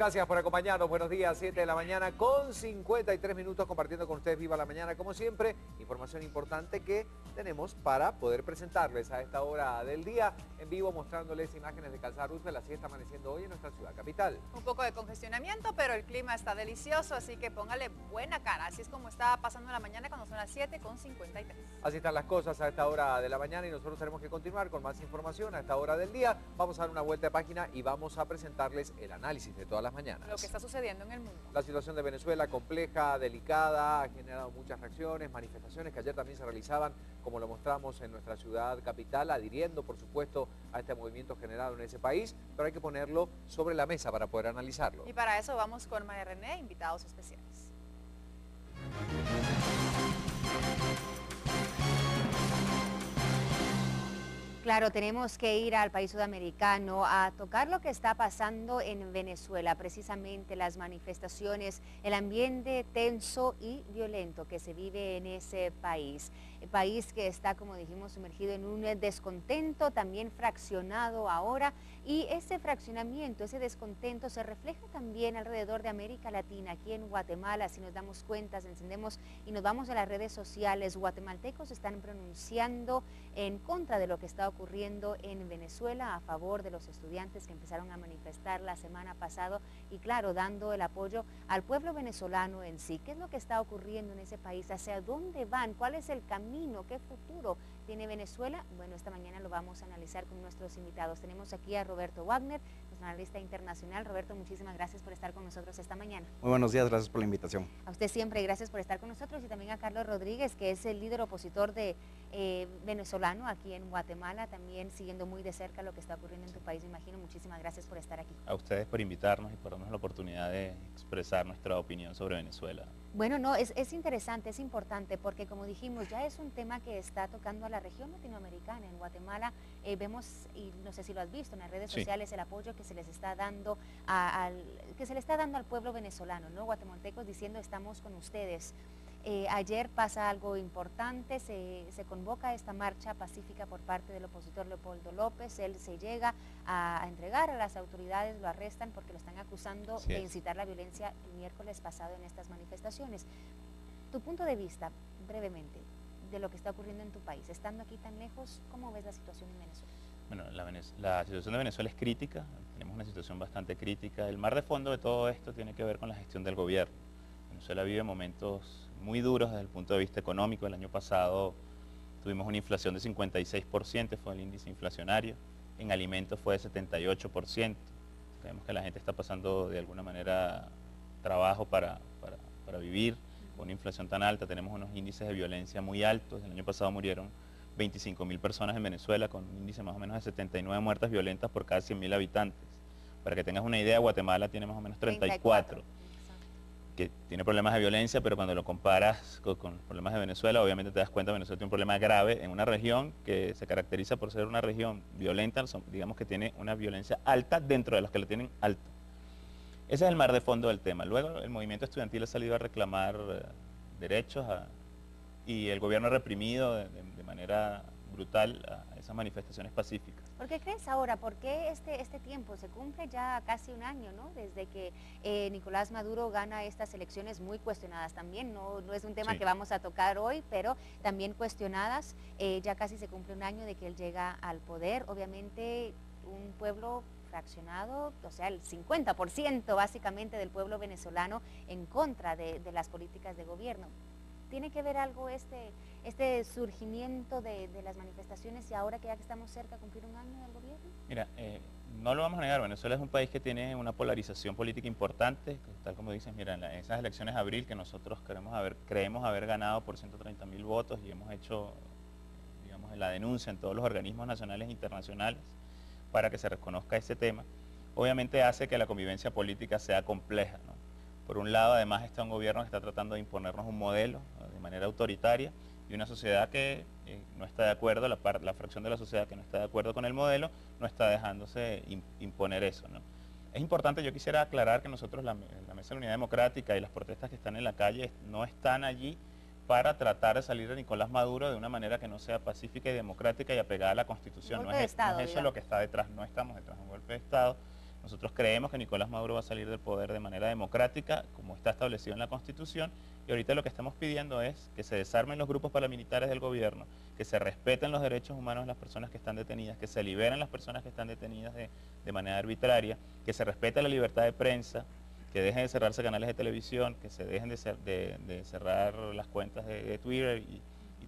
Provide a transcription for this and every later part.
Gracias por acompañarnos. Buenos días, 7 de la mañana con 53 minutos compartiendo con ustedes Viva la Mañana. Como siempre, información importante que tenemos para poder presentarles a esta hora del día en vivo, mostrándoles imágenes de Calzada Roosevelt. Así está amaneciendo hoy en nuestra ciudad capital. Un poco de congestionamiento, pero el clima está delicioso, así que póngale buena cara. Así es como está pasando la mañana cuando son las 7 con 53. Así están las cosas a esta hora de la mañana y nosotros tenemos que continuar con más información a esta hora del día. Vamos a dar una vuelta de página y vamos a presentarles el análisis de todas las mañanas. Lo que está sucediendo en el mundo. La situación de Venezuela, compleja, delicada, ha generado muchas reacciones, manifestaciones que ayer también se realizaban, como lo mostramos en nuestra ciudad capital, adhiriendo, por supuesto, a este movimiento generado en ese país, pero hay que ponerlo sobre la mesa para poder analizarlo. Y para eso vamos con María René, invitados especiales. Claro, tenemos que ir al país sudamericano a tocar lo que está pasando en Venezuela, precisamente las manifestaciones, el ambiente tenso y violento que se vive en ese país. El país que está, como dijimos, sumergido en un descontento, también fraccionado ahora, y ese fraccionamiento, ese descontento se refleja también alrededor de América Latina, aquí en Guatemala. Si nos damos cuenta, encendemos y nos vamos a las redes sociales, guatemaltecos están pronunciando en contra de lo que está ocurriendo en Venezuela, a favor de los estudiantes que empezaron a manifestar la semana pasada y claro, dando el apoyo al pueblo venezolano en sí. ¿Qué es lo que está ocurriendo en ese país? ¿Hacia dónde van? ¿Cuál es el camino? ¿Qué futuro tiene Venezuela? Bueno, esta mañana lo vamos a analizar con nuestros invitados. Tenemos aquí a Roberto Wagner, nuestro analista internacional. Roberto, muchísimas gracias por estar con nosotros esta mañana. Muy buenos días, gracias por la invitación. A usted siempre, gracias por estar con nosotros, y también a Carlos Rodríguez, que es el líder opositor de venezolano aquí en Guatemala, también siguiendo muy de cerca lo que está ocurriendo en tu país, me imagino. Muchísimas gracias por estar aquí. A ustedes por invitarnos y por darnos la oportunidad de expresar nuestra opinión sobre Venezuela. Bueno, no, es interesante, es importante, porque como dijimos, ya es un tema que está tocando a la región latinoamericana. En Guatemala vemos, y no sé si lo has visto en las redes sociales, el apoyo que se les está dando al pueblo venezolano, ¿no? Guatemaltecos diciendo estamos con ustedes. Ayer pasa algo importante, se convoca esta marcha pacífica por parte del opositor Leopoldo López. Él se llega a entregar a las autoridades, lo arrestan porque lo están acusando de incitar la violencia el miércoles pasado en estas manifestaciones. Tu punto de vista, brevemente, de lo que está ocurriendo en tu país, estando aquí tan lejos, ¿cómo ves la situación en Venezuela? Bueno, la situación de Venezuela es crítica, tenemos una situación bastante crítica. El mar de fondo de todo esto tiene que ver con la gestión del gobierno. Venezuela vive momentos muy duros desde el punto de vista económico. El año pasado tuvimos una inflación de 56%, fue el índice inflacionario. En alimentos fue de 78%. Sabemos que la gente está pasando de alguna manera trabajo para vivir. Con una inflación tan alta, tenemos unos índices de violencia muy altos. El año pasado murieron 25.000 personas en Venezuela, con un índice más o menos de 79 muertes violentas por cada 100.000 habitantes. Para que tengas una idea, Guatemala tiene más o menos 34. Que tiene problemas de violencia, pero cuando lo comparas con problemas de Venezuela, obviamente te das cuenta que Venezuela tiene un problema grave en una región que se caracteriza por ser una región violenta, digamos que tiene una violencia alta dentro de los que la tienen alta. Ese es el mar de fondo del tema. Luego el movimiento estudiantil ha salido a reclamar derechos y el gobierno ha reprimido de manera brutal a esas manifestaciones pacíficas. ¿Por qué crees ahora? ¿Por qué este tiempo? Se cumple ya casi un año, ¿no? Desde que Nicolás Maduro gana estas elecciones muy cuestionadas también. No es un tema que vamos a tocar hoy, pero también cuestionadas. Ya casi se cumple un año de que él llega al poder. Obviamente un pueblo fraccionado, o sea, el 50% básicamente del pueblo venezolano en contra de las políticas de gobierno. ¿Tiene que ver algo este surgimiento de las manifestaciones y ahora que ya que estamos cerca a cumplir un año del gobierno? Mira, no lo vamos a negar, Venezuela es un país que tiene una polarización política importante, tal como dices, mira, en esas elecciones de abril que nosotros creemos haber ganado por 130.000 votos y hemos hecho, digamos, la denuncia en todos los organismos nacionales e internacionales para que se reconozca ese tema, obviamente hace que la convivencia política sea compleja, ¿no? Por un lado, además, está un gobierno que está tratando de imponernos un modelo de manera autoritaria y una sociedad que no está de acuerdo, la fracción de la sociedad que no está de acuerdo con el modelo, no está dejándose imponer eso, ¿no? Es importante, yo quisiera aclarar que nosotros, la Mesa de la Unidad Democrática y las protestas que están en la calle no están allí para tratar de salir de Nicolás Maduro de una manera que no sea pacífica y democrática y apegada a la Constitución. No es eso lo que está detrás, no estamos detrás de un golpe de Estado. Nosotros creemos que Nicolás Maduro va a salir del poder de manera democrática, como está establecido en la Constitución, y ahorita lo que estamos pidiendo es que se desarmen los grupos paramilitares del gobierno, que se respeten los derechos humanos de las personas que están detenidas, que se liberen las personas que están detenidas de manera arbitraria, que se respete la libertad de prensa, que dejen de cerrarse canales de televisión, que se dejen de cerrar las cuentas de Twitter y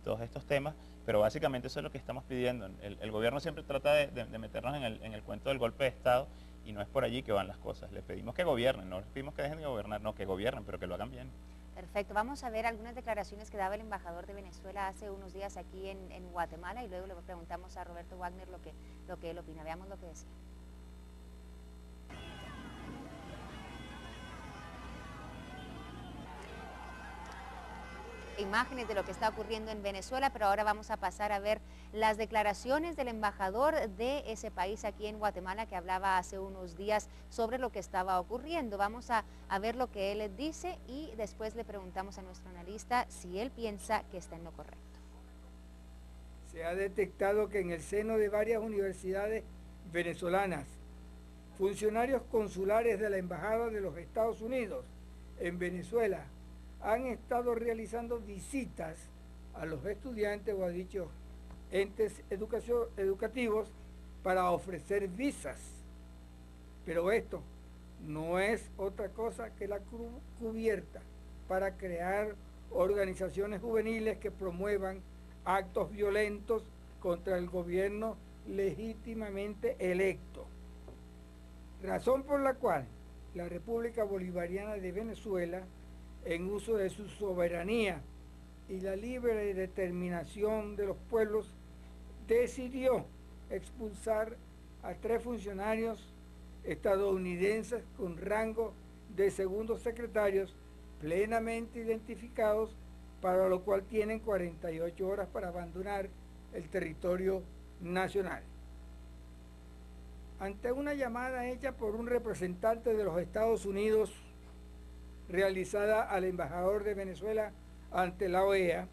todos estos temas, pero básicamente eso es lo que estamos pidiendo. El gobierno siempre trata de meternos en el cuento del golpe de Estado y no es por allí que van las cosas. Les pedimos que gobiernen, no les pedimos que dejen de gobernar, no, que gobiernen, pero que lo hagan bien. Perfecto, vamos a ver algunas declaraciones que daba el embajador de Venezuela hace unos días aquí en Guatemala y luego le preguntamos a Roberto Wagner lo que él opina. Veamos lo que decía. Imágenes de lo que está ocurriendo en Venezuela, pero ahora vamos a pasar a ver las declaraciones del embajador de ese país aquí en Guatemala que hablaba hace unos días sobre lo que estaba ocurriendo. Vamos a ver lo que él dice y después le preguntamos a nuestro analista si él piensa que está en lo correcto. Se ha detectado que en el seno de varias universidades venezolanas, funcionarios consulares de la Embajada de los Estados Unidos en Venezuela han estado realizando visitas a los estudiantes o a dichos entes educativos para ofrecer visas. Pero esto no es otra cosa que la cubierta para crear organizaciones juveniles que promuevan actos violentos contra el gobierno legítimamente electo. Razón por la cual la República Bolivariana de Venezuela, en uso de su soberanía y la libre determinación de los pueblos, decidió expulsar a 3 funcionarios estadounidenses con rango de segundos secretarios plenamente identificados, para lo cual tienen 48 horas para abandonar el territorio nacional. Ante una llamada hecha por un representante de los Estados Unidos realizada al embajador de Venezuela ante la OEA,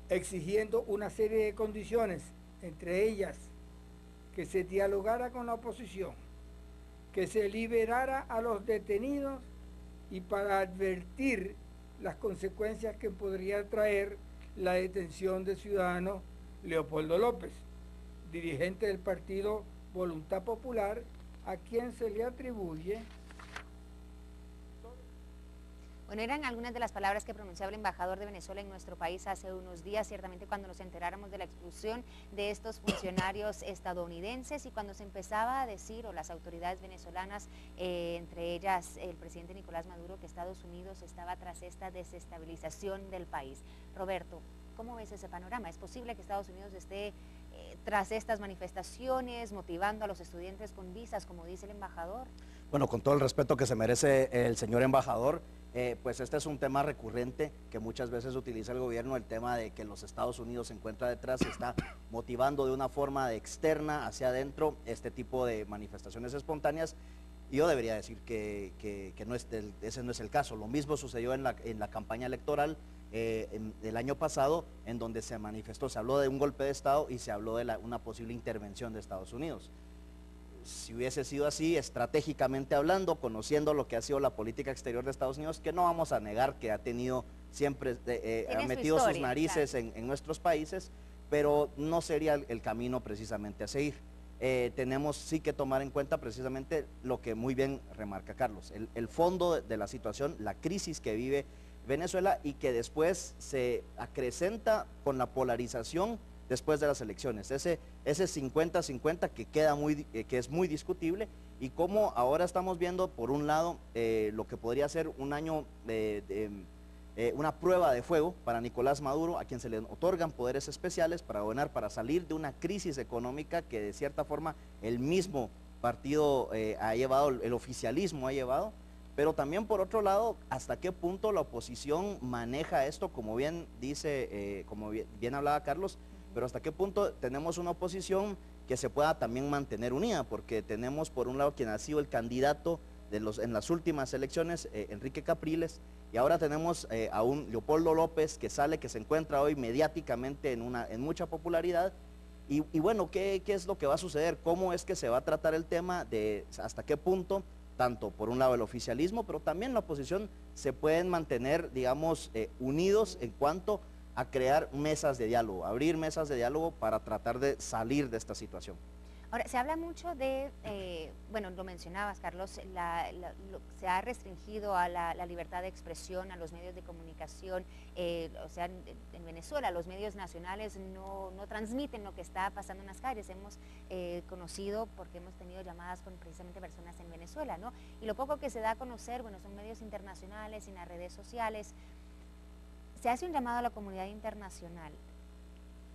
exigiendo una serie de condiciones, entre ellas que se dialogara con la oposición, que se liberara a los detenidos y para advertir las consecuencias que podría traer la detención del ciudadano Leopoldo López, dirigente del partido Voluntad Popular, a quien se le atribuye. Bueno, eran algunas de las palabras que pronunciaba el embajador de Venezuela en nuestro país hace unos días, ciertamente cuando nos enteráramos de la expulsión de estos funcionarios estadounidenses y cuando se empezaba a decir, o las autoridades venezolanas, entre ellas el presidente Nicolás Maduro, que Estados Unidos estaba tras esta desestabilización del país. Roberto, ¿cómo ves ese panorama? ¿Es posible que Estados Unidos esté tras estas manifestaciones, motivando a los estudiantes con visas, como dice el embajador? Bueno, con todo el respeto que se merece el señor embajador, pues este es un tema recurrente que muchas veces utiliza el gobierno, el tema de que los Estados Unidos se encuentra detrás, se está motivando de una forma externa hacia adentro este tipo de manifestaciones espontáneas. Y yo debería decir que no ese no es el caso. Lo mismo sucedió en la campaña electoral del año pasado, en donde se manifestó, se habló de un golpe de Estado y se habló de una posible intervención de Estados Unidos. Si hubiese sido así, estratégicamente hablando, conociendo lo que ha sido la política exterior de Estados Unidos, que no vamos a negar que ha tenido siempre, ha metido sus narices, claro, en nuestros países, pero no sería el camino precisamente a seguir. Tenemos sí que tomar en cuenta precisamente lo que muy bien remarca Carlos, el fondo de la situación, la crisis que vive Venezuela y que después se acrecenta con la polarización después de las elecciones, ese 50-50 que es muy discutible, y cómo ahora estamos viendo por un lado lo que podría ser un año una prueba de fuego para Nicolás Maduro, a quien se le otorgan poderes especiales para gobernar, para salir de una crisis económica que de cierta forma el mismo partido ha llevado, el oficialismo ha llevado, pero también por otro lado, hasta qué punto la oposición maneja esto, como bien dice, como bien hablaba Carlos, pero hasta qué punto tenemos una oposición que se pueda también mantener unida, porque tenemos por un lado quien ha sido el candidato en las últimas elecciones, Enrique Capriles, y ahora tenemos a un Leopoldo López que se encuentra hoy mediáticamente en mucha popularidad, Y bueno, ¿qué es lo que va a suceder? ¿Cómo es que se va a tratar el tema de hasta qué punto, tanto por un lado el oficialismo, pero también la oposición, se pueden mantener, digamos, unidos en cuanto a crear mesas de diálogo, abrir mesas de diálogo para tratar de salir de esta situación? Ahora, se habla mucho de, bueno, lo mencionabas, Carlos, se ha restringido a la libertad de expresión, a los medios de comunicación, o sea, en Venezuela los medios nacionales no transmiten lo que está pasando en las calles. Hemos conocido, porque hemos tenido llamadas con precisamente personas en Venezuela, ¿no? Y lo poco que se da a conocer, bueno, son medios internacionales y en las redes sociales. Se hace un llamado a la comunidad internacional.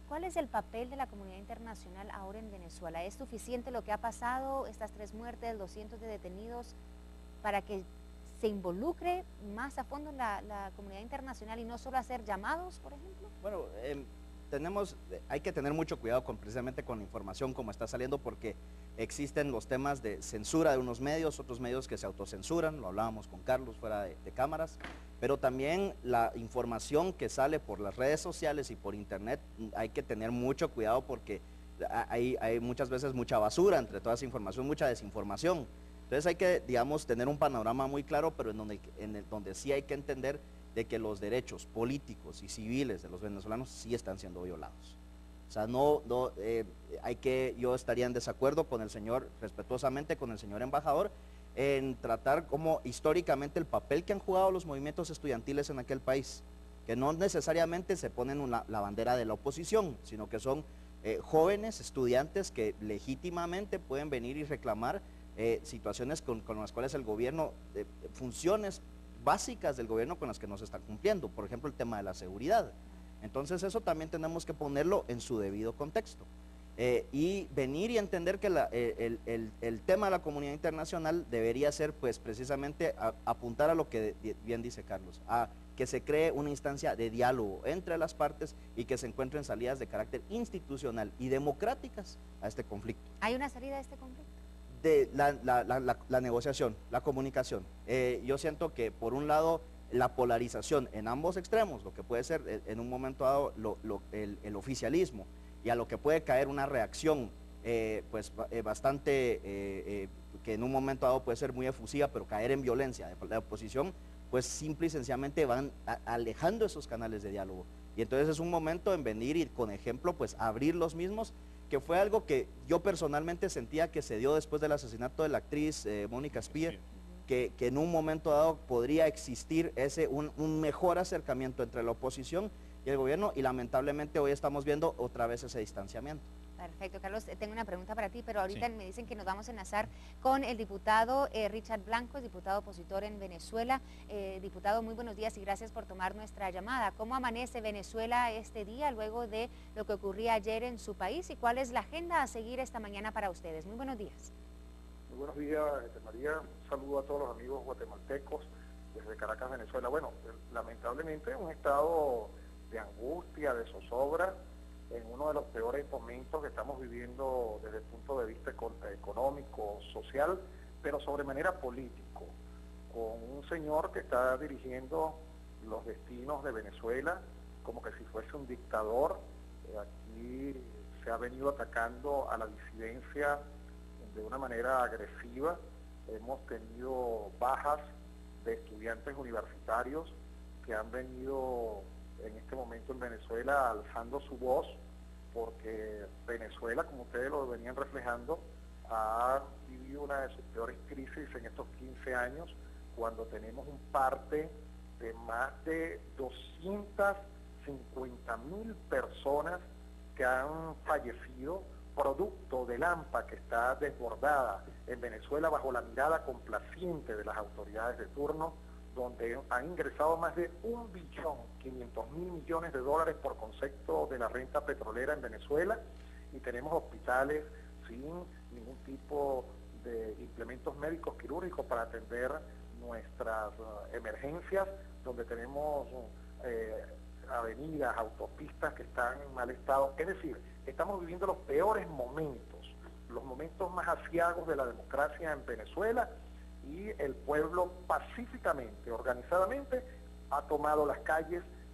¿Cuál es el papel de la comunidad internacional ahora en Venezuela? ¿Es suficiente lo que ha pasado, estas 3 muertes, 200 de detenidos, para que se involucre más a fondo la comunidad internacional y no solo hacer llamados, por ejemplo? Bueno, hay que tener mucho cuidado precisamente con la información como está saliendo, porque existen los temas de censura de unos medios, otros medios que se autocensuran, lo hablábamos con Carlos fuera de cámaras, pero también la información que sale por las redes sociales y por internet, hay que tener mucho cuidado porque hay muchas veces mucha basura entre toda esa información, mucha desinformación. Entonces hay que, digamos, tener un panorama muy claro, pero donde sí hay que entender de que los derechos políticos y civiles de los venezolanos sí están siendo violados. O sea, yo estaría en desacuerdo con el señor, respetuosamente con el señor embajador, en tratar como históricamente el papel que han jugado los movimientos estudiantiles en aquel país, que no necesariamente se ponen la bandera de la oposición, sino que son jóvenes estudiantes que legítimamente pueden venir y reclamar situaciones con las cuales el gobierno, funciones básicas del gobierno con las que no se están cumpliendo, por ejemplo el tema de la seguridad. Entonces eso también tenemos que ponerlo en su debido contexto. Y venir y entender que el tema de la comunidad internacional debería ser pues precisamente apuntar a lo que bien dice Carlos, a que se cree una instancia de diálogo entre las partes y que se encuentren salidas de carácter institucional y democráticas a este conflicto. ¿Hay una salida a este conflicto? De la negociación, la comunicación. Yo siento que por un lado la polarización en ambos extremos, lo que puede ser en un momento dado el oficialismo, y a lo que puede caer una reacción bastante, que en un momento dado puede ser muy efusiva, pero caer en violencia de la oposición, pues simple y sencillamente van alejando esos canales de diálogo. Y entonces es un momento en venir y con ejemplo, pues abrir los mismos, que fue algo que yo personalmente sentía que se dio después del asesinato de la actriz Mónica Spier, que en un momento dado podría existir un mejor acercamiento entre la oposición y el gobierno, y lamentablemente hoy estamos viendo otra vez ese distanciamiento. Perfecto, Carlos, tengo una pregunta para ti, pero ahorita me dicen que nos vamos a enlazar con el diputado Richard Blanco, diputado opositor en Venezuela. Diputado, muy buenos días y gracias por tomar nuestra llamada. ¿Cómo amanece Venezuela este día luego de lo que ocurría ayer en su país y cuál es la agenda a seguir esta mañana para ustedes? Muy buenos días. Muy buenos días, María. Un saludo a todos los amigos guatemaltecos desde Caracas, Venezuela. Bueno, lamentablemente un estado de angustia, de zozobra, en uno de los peores momentos que estamos viviendo desde el punto de vista económico, social, pero sobremanera político, con un señor que está dirigiendo los destinos de Venezuela como que si fuese un dictador. Aquí se ha venido atacando a la disidencia de una manera agresiva. Hemos tenido bajas de estudiantes universitarios que han venido en este momento en Venezuela alzando su voz, porque Venezuela, como ustedes lo venían reflejando, ha vivido una de sus peores crisis en estos 15 años, cuando tenemos un parte de más de 250.000 personas que han fallecido producto del AMPA, que está desbordada en Venezuela bajo la mirada complaciente de las autoridades de turno, donde han ingresado más de $1.500.000.000.000 por concepto de la renta petrolera en Venezuela, y tenemos hospitales sin ningún tipo de implementos médicos quirúrgicos para atender nuestras emergencias, donde tenemos avenidas, autopistas que están en mal estado. Es decir, estamos viviendo los peores momentos, los momentos más aciagos de la democracia en Venezuela, y el pueblo pacíficamente, organizadamente, ha tomado las calles